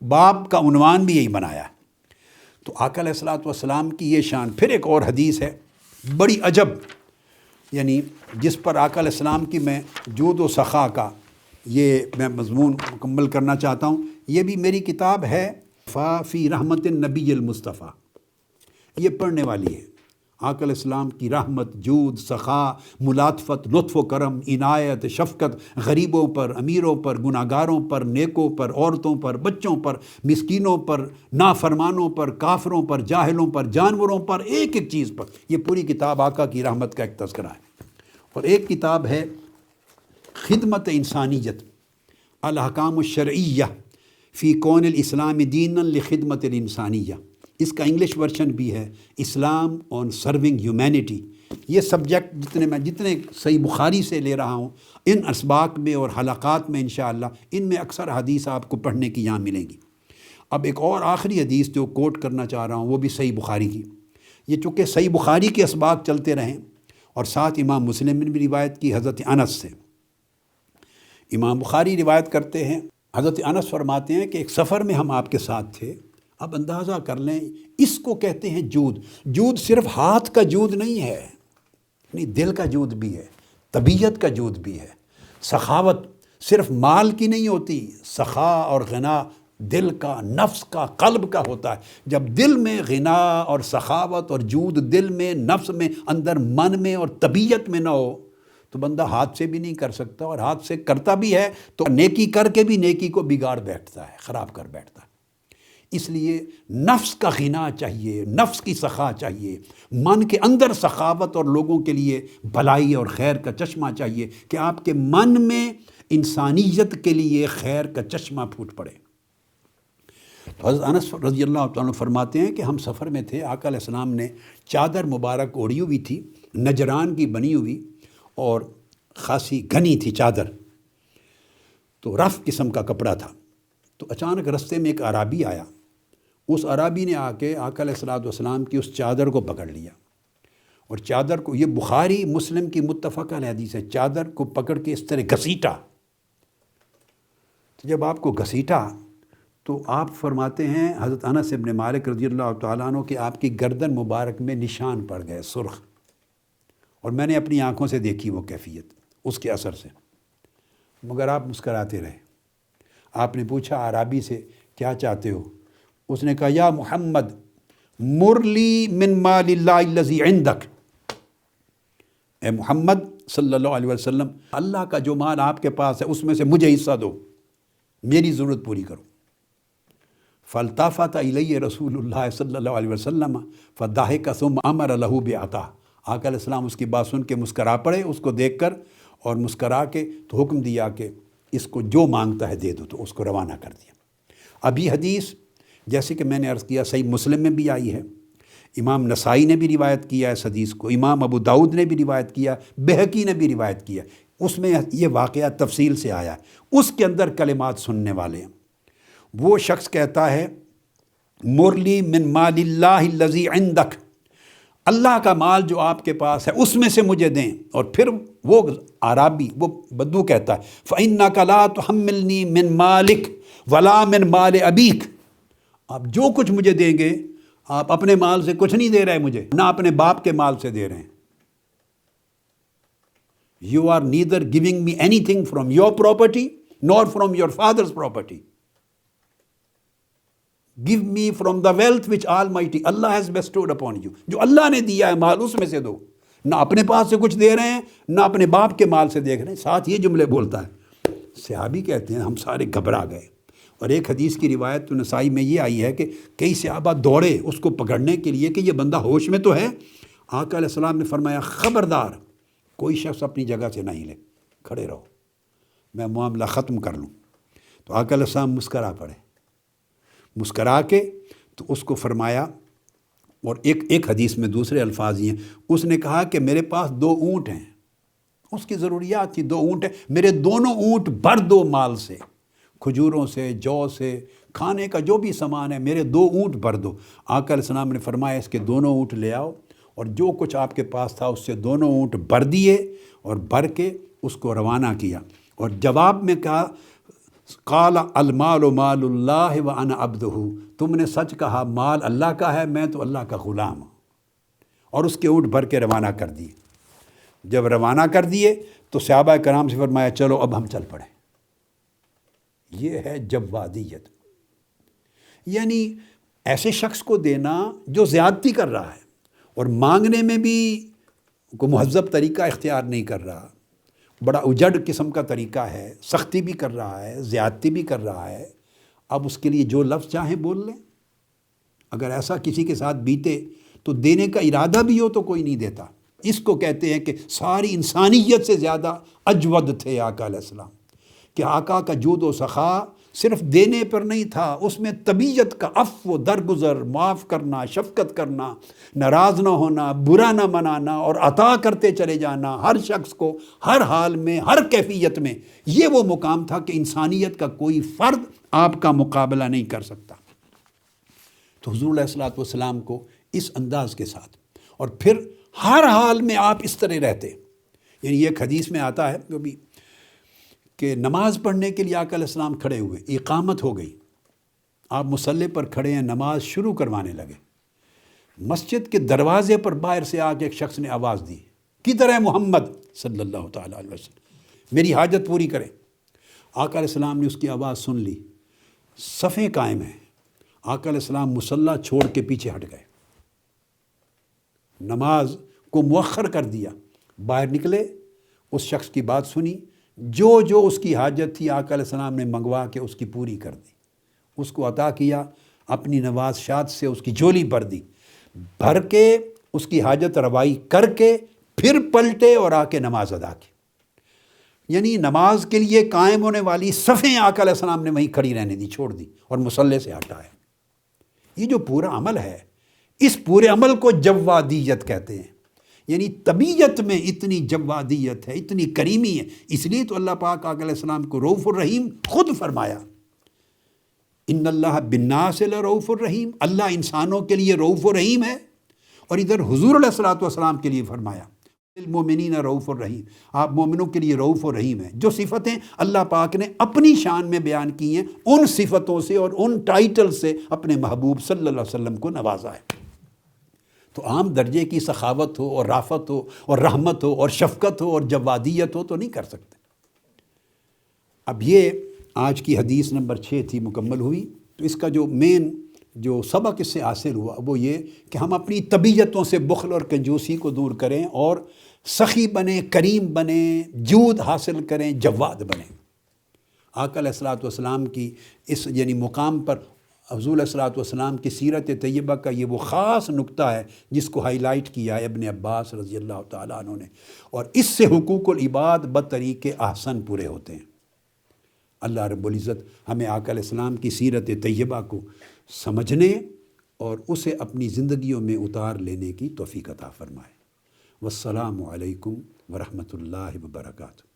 باب کا عنوان بھی یہی بنایا ہے۔ تو آقا علیہ السلام کی یہ شان۔ پھر ایک اور حدیث ہے بڑی عجب، یعنی جس پر آقا علیہ السلام کی میں جود و سخا کا یہ میں مضمون مکمل کرنا چاہتا ہوں۔ یہ بھی میری کتاب ہے فی رحمت النبی المصطفیٰ، یہ پڑھنے والی ہے۔ آقا علیہ السلام کی رحمت، جود، سخا، ملاطفت، لطف و کرم، عنایت، شفقت، غریبوں پر، امیروں پر، گناہگاروں پر، نیکوں پر، عورتوں پر، بچوں پر، مسکینوں پر، نافرمانوں پر، کافروں پر، جاہلوں پر، جانوروں پر، ایک ایک چیز پر۔ یہ پوری کتاب آقا کی رحمت کا ایک تذکرہ ہے۔ اور ایک کتاب ہے خدمت انسانیت، الاحکام الشرعیہ فی کون الاسلام دینا لخدمت الانسانیہ، اس کا انگلش ورژن بھی ہے، اسلام آن سرونگ ہیومینٹی۔ یہ سبجیکٹ جتنے صحیح بخاری سے لے رہا ہوں، ان اسباق میں اور حلقات میں انشاءاللہ ان میں اکثر حدیث آپ کو پڑھنے کی یہاں ملیں گی۔ اب ایک اور آخری حدیث جو کوٹ کرنا چاہ رہا ہوں وہ بھی صحیح بخاری کی۔ یہ چونکہ صحیح بخاری کے اسباق چلتے رہیں اور ساتھ امام مسلم نے بھی روایت کی حضرت انس سے۔ امام بخاری روایت کرتے ہیں، حضرت انس فرماتے ہیں کہ ایک سفر میں ہم آپ کے ساتھ تھے۔ اب اندازہ کر لیں، اس کو کہتے ہیں جود۔ جود صرف ہاتھ کا جود نہیں ہے، نہیں، دل کا جود بھی ہے، طبیعت کا جود بھی ہے۔ سخاوت صرف مال کی نہیں ہوتی، سخا اور غنا دل کا، نفس کا، قلب کا ہوتا ہے۔ جب دل میں غنا اور سخاوت اور جود دل میں، نفس میں، اندر من میں اور طبیعت میں نہ ہو تو بندہ ہاتھ سے بھی نہیں کر سکتا، اور ہاتھ سے کرتا بھی ہے تو نیکی کر کے بھی نیکی کو بگاڑ بیٹھتا ہے، خراب کر بیٹھتا ہے۔ اس لیے نفس کا غنا چاہیے، نفس کی سخا چاہیے، من کے اندر سخاوت اور لوگوں کے لیے بھلائی اور خیر کا چشمہ چاہیے کہ آپ کے من میں انسانیت کے لیے خیر کا چشمہ پھوٹ پڑے۔ تو حضرت انس رضی اللہ تعالیٰ فرماتے ہیں کہ ہم سفر میں تھے، آقا علیہ السلام نے چادر مبارک اوڑھی ہوئی تھی، نجران کی بنی ہوئی اور خاصی گھنی تھی چادر، تو رف قسم کا کپڑا تھا۔ تو اچانک رستے میں ایک اعرابی آیا، اس عرابی نے آ کے آقا علیہ السلام کی اس چادر کو پکڑ لیا، اور چادر کو، یہ بخاری مسلم کی متفقہ حدیث ہے، چادر کو پکڑ کے اس طرح گھسیٹا۔ تو جب آپ کو گھسیٹا تو آپ فرماتے ہیں حضرت انس ابن مالک رضی اللہ تعالیٰ عنہ کہ آپ کی گردن مبارک میں نشان پڑ گئے سرخ، اور میں نے اپنی آنکھوں سے دیکھی وہ کیفیت اس کے اثر سے، مگر آپ مسکراتے رہے۔ آپ نے پوچھا اعرابی سے کیا چاہتے ہو؟ اس نے کہا یا محمد مرلی من مال اللہ الذی عندک، اے محمد صلی اللہ علیہ وسلم، اللہ کا جو مال آپ کے پاس ہے اس میں سے مجھے حصہ دو، میری ضرورت پوری کرو۔ فالتفت الی رسول اللہ صلی اللہ علیہ وسلم فضحک ثم امر له بعطاء، آقا علیہ السلام اس کی بات سن کے مسکرا پڑے اس کو دیکھ کر، اور مسکرا کے تو حکم دیا کہ اس کو جو مانگتا ہے دے دو، تو اس کو روانہ کر دیا۔ اب یہ حدیث جیسے کہ میں نے عرض کیا صحیح مسلم میں بھی آئی ہے، امام نسائی نے بھی روایت کیا ہے اس حدیث کو، امام ابو داؤد نے بھی روایت کیا، بہقی نے بھی روایت کیا، اس میں یہ واقعہ تفصیل سے آیا ہے۔ اس کے اندر کلمات سننے والے ہیں، وہ شخص کہتا ہے مرلی من مال اللہ الذی عندک، اللہ کا مال جو آپ کے پاس ہے اس میں سے مجھے دیں۔ اور پھر وہ اعرابی، وہ بدو کہتا ہے فَإِنَّكَ لَا تُحَمِّلْنِي مِن مَالِكَ وَلَا مِن مَالِ أَبِيكَ، آپ جو کچھ مجھے دیں گے آپ اپنے مال سے کچھ نہیں دے رہے مجھے، نہ اپنے باپ کے مال سے دے رہے ہیں۔ You are neither giving me anything from your property nor from your father's property. Give me from the wealth which Almighty Allah has bestowed upon you. جو اللہ نے دیا ہے مال اس میں سے دو، نہ اپنے پاس سے کچھ دے رہے ہیں نہ اپنے باپ کے مال سے دیکھ رہے ہیں۔ ساتھ یہ جملے بولتا ہے۔ صحابی کہتے ہیں ہم سارے گھبرا گئے، اور ایک حدیث کی روایت تو نسائی میں یہ آئی ہے کہ کئی صحابہ دوڑے اس کو پکڑنے کے لیے کہ یہ بندہ ہوش میں تو ہے۔ آقا علیہ السلام نے فرمایا خبردار کوئی شخص اپنی جگہ سے نہیں ہلے، کھڑے رہو، میں معاملہ ختم کر لوں۔ تو آقا علیہ السلام مسکرا پڑے، مسکرا کے تو اس کو فرمایا، اور ایک حدیث میں دوسرے الفاظ یہ ہیں، اس نے کہا کہ میرے پاس 2 اونٹ ہیں، اس کی ضروریات تھی، 2 اونٹ ہیں، میرے دونوں اونٹ بھر دو مال سے، کھجوروں سے، جو سے، کھانے کا جو بھی سامان ہے، میرے 2 اونٹ بھر دو۔ آقا علیہ السلام نے فرمایا اس کے دونوں اونٹ لے آؤ، اور جو کچھ آپ کے پاس تھا اس سے دونوں اونٹ بھر دیے، اور بھر کے اس کو روانہ کیا، اور جواب میں کہا قال المال مال اللہ وانا عبدہ، تم نے سچ کہا مال اللہ کا ہے، میں تو اللہ کا غلام ہوں۔ اور اس کے اونٹ بھر کے روانہ کر دیے۔ جب روانہ کر دیے تو صحابہ کرام سے فرمایا چلو اب ہم چل پڑیں۔ یہ ہے جوادیت، یعنی ایسے شخص کو دینا جو زیادتی کر رہا ہے اور مانگنے میں بھی کوئی مہذب طریقہ اختیار نہیں کر رہا، بڑا اجڑ قسم کا طریقہ ہے، سختی بھی کر رہا ہے، زیادتی بھی کر رہا ہے۔ اب اس کے لیے جو لفظ چاہیں بول لیں۔ اگر ایسا کسی کے ساتھ بیتے تو دینے کا ارادہ بھی ہو تو کوئی نہیں دیتا۔ اس کو کہتے ہیں کہ ساری انسانیت سے زیادہ اجود تھے آقا علیہ السلام، کہ آقا کا جود و سخا صرف دینے پر نہیں تھا، اس میں طبیعت کا عفو و درگزر، معاف کرنا، شفقت کرنا، ناراض نہ ہونا، برا نہ منانا، اور عطا کرتے چلے جانا ہر شخص کو، ہر حال میں، ہر کیفیت میں۔ یہ وہ مقام تھا کہ انسانیت کا کوئی فرد آپ کا مقابلہ نہیں کر سکتا۔ تو حضور علیہ الصلوۃ والسلام کو اس انداز کے ساتھ، اور پھر ہر حال میں آپ اس طرح رہتے، یعنی ایک حدیث میں آتا ہے جو بھی کہ نماز پڑھنے کے لیے آقا علیہ السلام کھڑے ہوئے، اقامت ہو گئی، آپ مصلی پر کھڑے ہیں، نماز شروع کروانے لگے، مسجد کے دروازے پر باہر سے آ کے ایک شخص نے آواز دی کدھر ہے محمد صلی اللہ تعالیٰ علیہ وسلم، میری حاجت پوری کریں۔ آقا علیہ السلام نے اس کی آواز سن لی، صفیں قائم ہیں. آقا علیہ السلام مصلی چھوڑ کے پیچھے ہٹ گئے، نماز کو مؤخر کر دیا. باہر نکلے، اس شخص کی بات سنی، جو اس کی حاجت تھی آقا علیہ السلام نے منگوا کے اس کی پوری کر دی، اس کو عطا کیا، اپنی نوازشات سے اس کی جھولی بھر دی، بھر کے اس کی حاجت روائی کر کے پھر پلٹے اور آ کے نماز ادا کی. یعنی نماز کے لیے قائم ہونے والی صفیں آقا علیہ السلام نے وہیں کھڑی رہنے دی، چھوڑ دی اور مصلی سے ہٹایا. یہ جو پورا عمل ہے، اس پورے عمل کو جوادیت کہتے ہیں. یعنی طبیعت میں اتنی جوادیت ہے، اتنی کریمی ہے. اس لیے تو اللہ پاک آقا علیہ السلام کو رؤوف الرحیم خود فرمایا. ان اللہ بالناس لرؤوف الرحیم، اللہ انسانوں کے لیے رؤوف الرحیم ہے. اور ادھر حضور علیہ الصلوۃ والسلام کے لیے فرمایا المومنین رؤوف الرحیم، آپ مومنوں کے لیے رؤوف الرحیم ہیں. جو صفتیں اللہ پاک نے اپنی شان میں بیان کی ہیں، ان صفتوں سے اور ان ٹائٹل سے اپنے محبوب صلی اللہ علیہ وسلم کو نوازا ہے. تو عام درجے کی سخاوت ہو اور رافت ہو اور رحمت ہو اور شفقت ہو اور جوادیت ہو تو نہیں کر سکتے. اب یہ آج کی حدیث نمبر 6 تھی، مکمل ہوئی. تو اس کا جو مین جو سبق اس سے حاصل ہوا وہ یہ کہ ہم اپنی طبیعتوں سے بخل اور کنجوسی کو دور کریں اور سخی بنیں، کریم بنیں، جود حاصل کریں، جواد بنیں. آقا علیہ الصلوۃ والسلام کی اس یعنی مقام پر حضور علیہ الصلوۃ والسلام کی سیرت طیبہ کا یہ وہ خاص نقطہ ہے جس کو ہائی لائٹ کیا ہے ابن عباس رضی اللہ تعالیٰ عنہ نے. اور اس سے حقوق العباد بطریق احسن پورے ہوتے ہیں. اللہ رب العزت ہمیں آقا علیہ السلام کی سیرت طیبہ کو سمجھنے اور اسے اپنی زندگیوں میں اتار لینے کی توفیق عطا فرمائے. والسلام علیکم ورحمۃ اللہ وبرکاتہ.